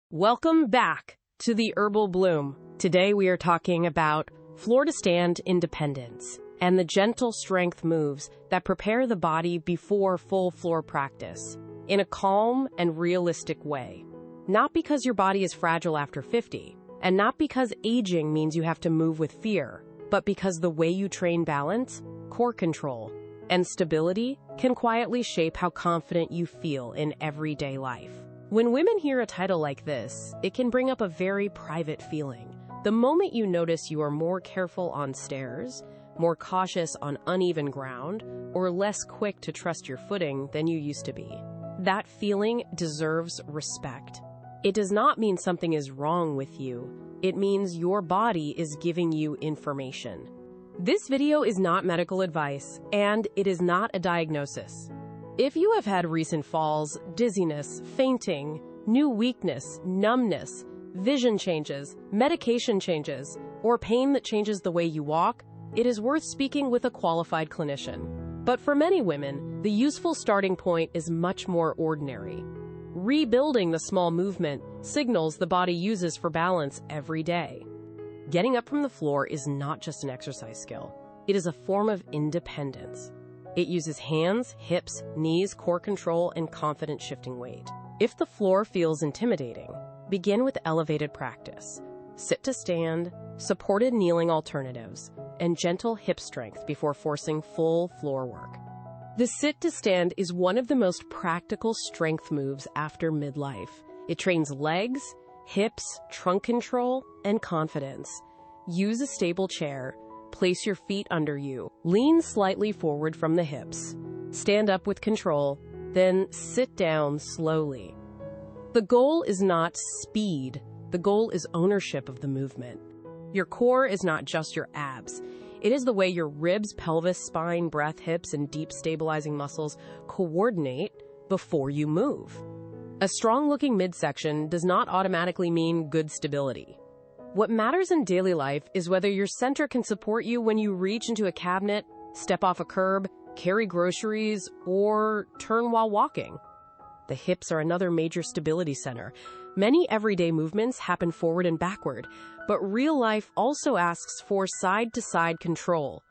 Welcome back to the Herbal Bloom. Today we are talking about floor-to-stand independence and the gentle strength moves that prepare the body before full floor practice in a calm and realistic way. Not because your body is fragile after 50, and not because aging means you have to move with fear, but because the way you train balance, core control, and stability can quietly shape how confident you feel in everyday life. When women hear a title like this, it can bring up a very private feeling. The moment you notice you are more careful on stairs, more cautious on uneven ground, or less quick to trust your footing than you used to be. That feeling deserves respect. It does not mean something is wrong with you. It means your body is giving you information. This video is not medical advice, and it is not a diagnosis. If you have had recent falls, dizziness, fainting, new weakness, numbness, vision changes, medication changes, or pain that changes the way you walk, it is worth speaking with a qualified clinician. But for many women, the useful starting point is much more ordinary. Rebuilding the small movement signals the body uses for balance every day. Getting up from the floor is not just an exercise skill. It is a form of independence. It uses hands, hips, knees, core control, and confident shifting weight. If the floor feels intimidating, begin with elevated practice. Sit to stand, supported kneeling alternatives, and gentle hip strength before forcing full floor work. The sit to stand is one of the most practical strength moves after midlife. It trains legs, hips, trunk control, and confidence. Use a stable chair. Place your feet under you. Lean slightly forward from the hips. Stand up with control, then sit down slowly. The goal is not speed. The goal is ownership of the movement. Your core is not just your abs. It is the way your ribs, pelvis, spine, breath, hips, and deep stabilizing muscles coordinate before you move. A strong-looking midsection does not automatically mean good stability. What matters in daily life is whether your center can support you when you reach into a cabinet, step off a curb, carry groceries, or turn while walking. The hips are another major stability center. Many everyday movements happen forward and backward, but real life also asks for side-to-side control.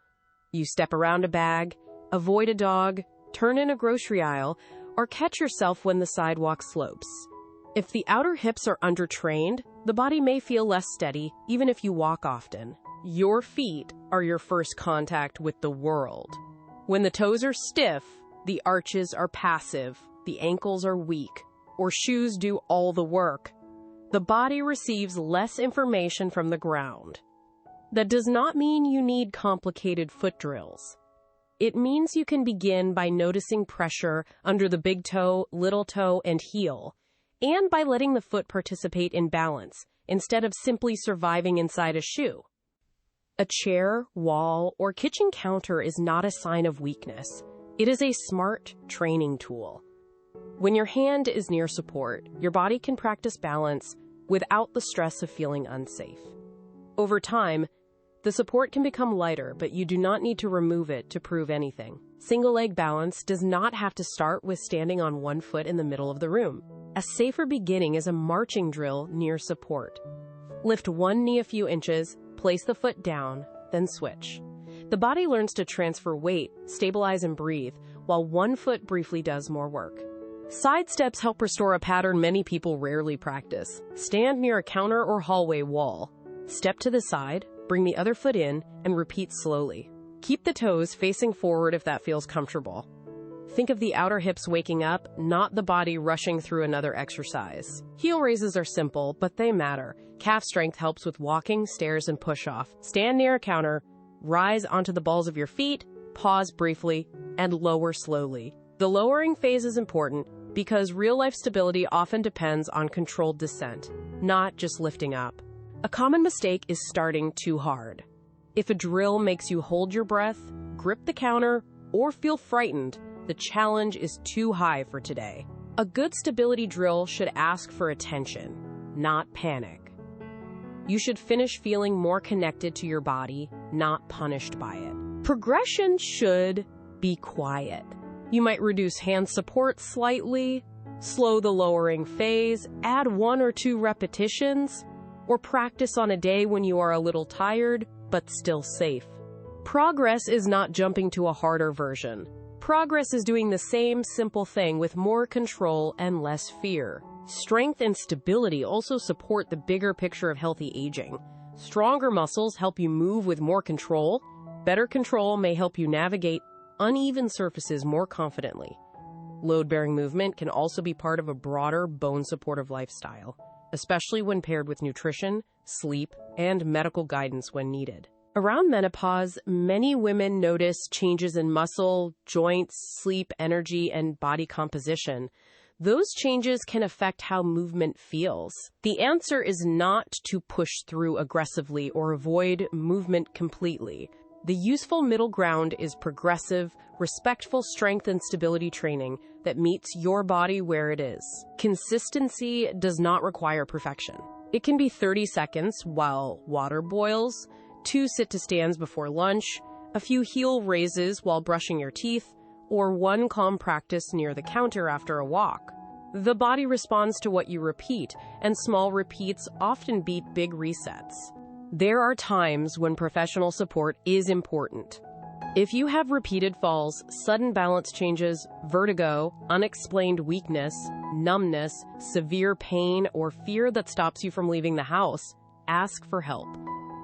You step around a bag, avoid a dog, turn in a grocery aisle, or catch yourself when the sidewalk slopes. If the outer hips are undertrained, the body may feel less steady, even if you walk often. Your feet are your first contact with the world. When the toes are stiff, the arches are passive, the ankles are weak, or shoes do all the work. The body receives less information from the ground. That does not mean you need complicated foot drills. It means you can begin by noticing pressure under the big toe, little toe, and heel, and by letting the foot participate in balance, instead of simply surviving inside a shoe. A chair, wall, or kitchen counter is not a sign of weakness. It is a smart training tool. When your hand is near support, your body can practice balance without the stress of feeling unsafe. Over time, the support can become lighter, but you do not need to remove it to prove anything. Single leg balance does not have to start with standing on one foot in the middle of the room. A safer beginning is a marching drill near support. Lift one knee a few inches, place the foot down, then switch. The body learns to transfer weight, stabilize, and breathe, while one foot briefly does more work. Side steps help restore a pattern many people rarely practice. Stand near a counter or hallway wall. Step to the side, bring the other foot in, and repeat slowly. Keep the toes facing forward if that feels comfortable. Think of the outer hips waking up, not the body rushing through another exercise. Heel raises are simple, but they matter. Calf strength helps with walking, stairs, and push-off. Stand near a counter, rise onto the balls of your feet, pause briefly, and lower slowly. The lowering phase is important because real-life stability often depends on controlled descent, not just lifting up. A common mistake is starting too hard. If a drill makes you hold your breath, grip the counter, or feel frightened, the challenge is too high for today. A good stability drill should ask for attention, not panic. You should finish feeling more connected to your body, not punished by it. Progression should be quiet. You might reduce hand support slightly, Slow the lowering phase, add 1 or 2 repetitions, or practice on a day when you are a little tired, but still safe. Progress is not jumping to a harder version. Progress is doing the same simple thing with more control and less fear. Strength and stability also support the bigger picture of healthy aging. Stronger muscles help you move with more control. Better control may help you navigate uneven surfaces more confidently. Load-bearing movement can also be part of a broader bone-supportive lifestyle, especially when paired with nutrition, sleep, and medical guidance when needed. Around menopause, many women notice changes in muscle, joints, sleep, energy, and body composition. Those changes can affect how movement feels. The answer is not to push through aggressively or avoid movement completely. The useful middle ground is progressive, respectful strength and stability training that meets your body where it is. Consistency does not require perfection. It can be 30 seconds while water boils, 2 sit-to-stands before lunch, a few heel raises while brushing your teeth, or 1 calm practice near the counter after a walk. The body responds to what you repeat, and small repeats often beat big resets. There are times when professional support is important. If you have repeated falls, sudden balance changes, vertigo, unexplained weakness, numbness, severe pain, or fear that stops you from leaving the house, ask for help.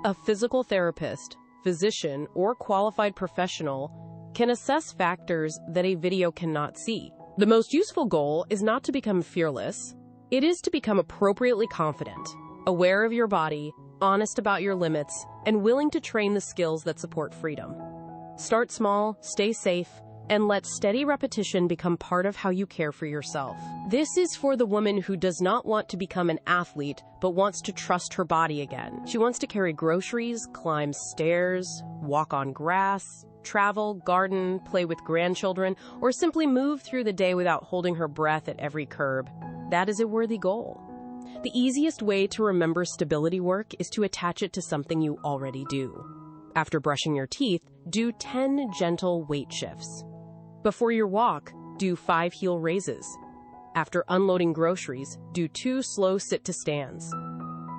A physical therapist, physician, or qualified professional can assess factors that a video cannot see. The most useful goal is not to become fearless. It is to become appropriately confident, aware of your body, honest about your limits, and willing to train the skills that support freedom. Start small, stay safe, and let steady repetition become part of how you care for yourself. This is for the woman who does not want to become an athlete, but wants to trust her body again. She wants to carry groceries, climb stairs, walk on grass, travel, garden, play with grandchildren, or simply move through the day without holding her breath at every curb. That is a worthy goal. The easiest way to remember stability work is to attach it to something you already do. After brushing your teeth, do 10 gentle weight shifts. Before your walk, do 5 heel raises. After unloading groceries, do 2 slow sit-to-stands.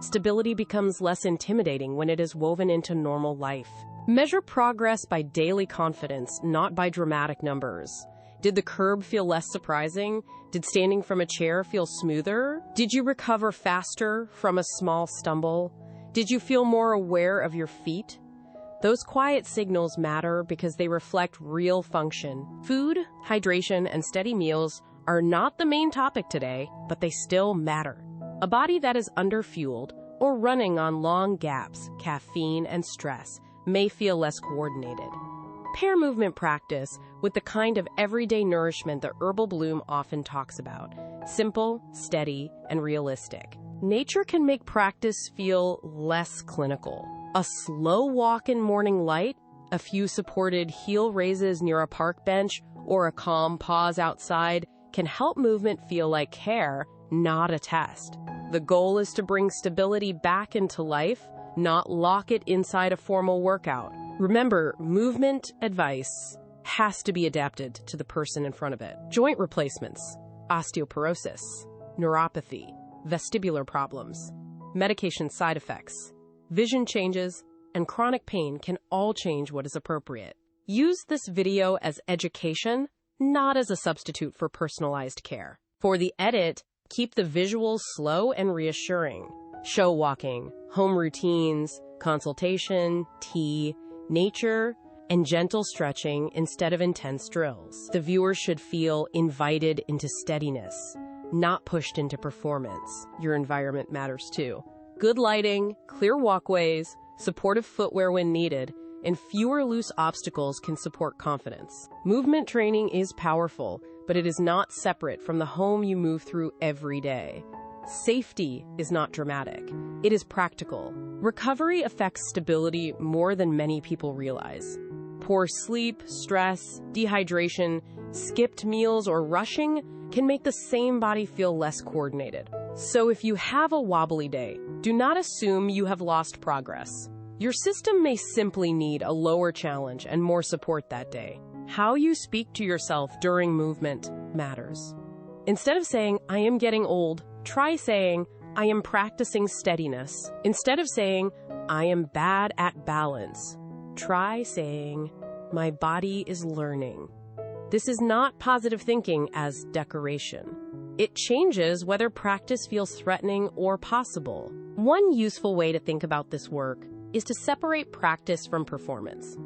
Stability becomes less intimidating when it is woven into normal life. Measure progress by daily confidence, not by dramatic numbers. Did the curb feel less surprising? Did standing from a chair feel smoother? Did you recover faster from a small stumble? Did you feel more aware of your feet? Those quiet signals matter because they reflect real function. Food, hydration, and steady meals are not the main topic today, but they still matter. A body that is underfueled or running on long gaps, caffeine, and stress may feel less coordinated. Pair movement practice with the kind of everyday nourishment that Herbal Bloom often talks about. Simple, steady, and realistic. Nature can make practice feel less clinical. A slow walk in morning light, a few supported heel raises near a park bench, or a calm pause outside can help movement feel like care, not a test. The goal is to bring stability back into life, not lock it inside a formal workout. Remember, movement advice has to be adapted to the person in front of it. Joint replacements, osteoporosis, neuropathy, vestibular problems, medication side effects, vision changes, and chronic pain can all change what is appropriate. Use this video as education, not as a substitute for personalized care. For the edit, keep the visuals slow and reassuring. Show walking, home routines, consultation, tea, nature, and gentle stretching instead of intense drills. The viewer should feel invited into steadiness, not pushed into performance. Your environment matters too. Good lighting, clear walkways, supportive footwear when needed, and fewer loose obstacles can support confidence. Movement training is powerful, but it is not separate from the home you move through every day. Safety is not dramatic. It is practical. Recovery affects stability more than many people realize. Poor sleep, stress, dehydration, skipped meals, or rushing can make the same body feel less coordinated. So if you have a wobbly day, do not assume you have lost progress. Your system may simply need a lower challenge and more support that day. How you speak to yourself during movement matters. Instead of saying, I am getting old, try saying, I am practicing steadiness. Instead of saying, I am bad at balance, try saying, my body is learning. This is not positive thinking as decoration. It changes whether practice feels threatening or possible. One useful way to think about this work is to separate practice from performance.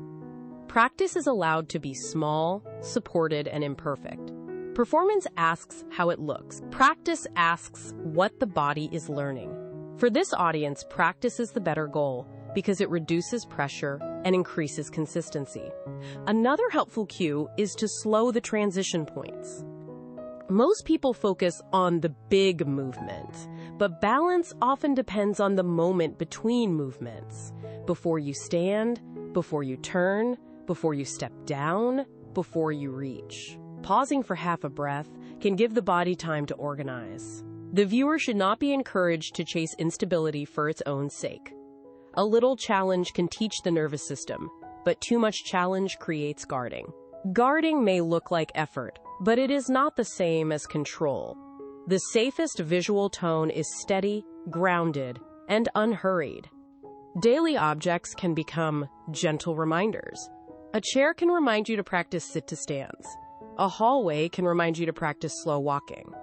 Practice is allowed to be small, supported, and imperfect. Performance asks how it looks. Practice asks what the body is learning. For this audience, practice is the better goal because it reduces pressure and increases consistency. Another helpful cue is to slow the transition points. Most people focus on the big movement, but balance often depends on the moment between movements. Before you stand, before you turn, before you step down, before you reach. Pausing for half a breath can give the body time to organize. The viewer should not be encouraged to chase instability for its own sake. A little challenge can teach the nervous system, but too much challenge creates guarding. Guarding may look like effort, but it is not the same as control. The safest visual tone is steady, grounded, and unhurried. Daily objects can become gentle reminders. A chair can remind you to practice sit-to-stands. A hallway can remind you to practice slow walking.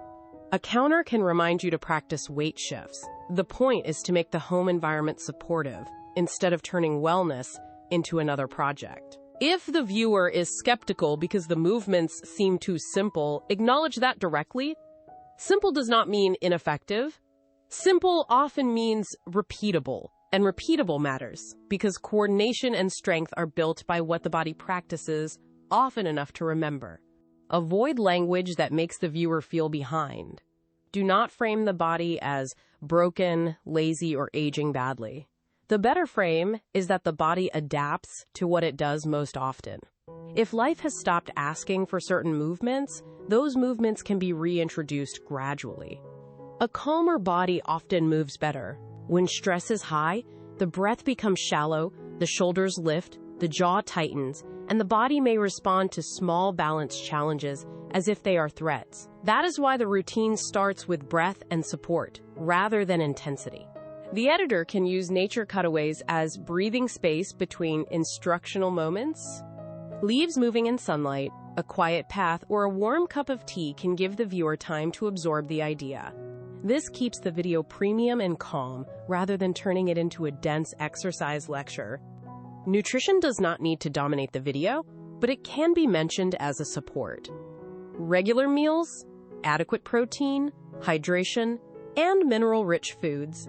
A counter can remind you to practice weight shifts. The point is to make the home environment supportive, instead of turning wellness into another project. If the viewer is skeptical because the movements seem too simple, acknowledge that directly. Simple does not mean ineffective. Simple often means repeatable, and repeatable matters because coordination and strength are built by what the body practices often enough to remember. Avoid language that makes the viewer feel behind. Do not frame the body as broken, lazy, or aging badly. The better frame is that the body adapts to what it does most often. If life has stopped asking for certain movements, those movements can be reintroduced gradually. A calmer body often moves better. When stress is high, the breath becomes shallow, the shoulders lift, the jaw tightens, and the body may respond to small balance challenges as if they are threats. That is why the routine starts with breath and support, rather than intensity. The editor can use nature cutaways as breathing space between instructional moments. Leaves moving in sunlight, a quiet path, or a warm cup of tea can give the viewer time to absorb the idea. This keeps the video premium and calm, rather than turning it into a dense exercise lecture. Nutrition does not need to dominate the video, but it can be mentioned as a support. Regular meals, adequate protein, hydration, and mineral-rich foods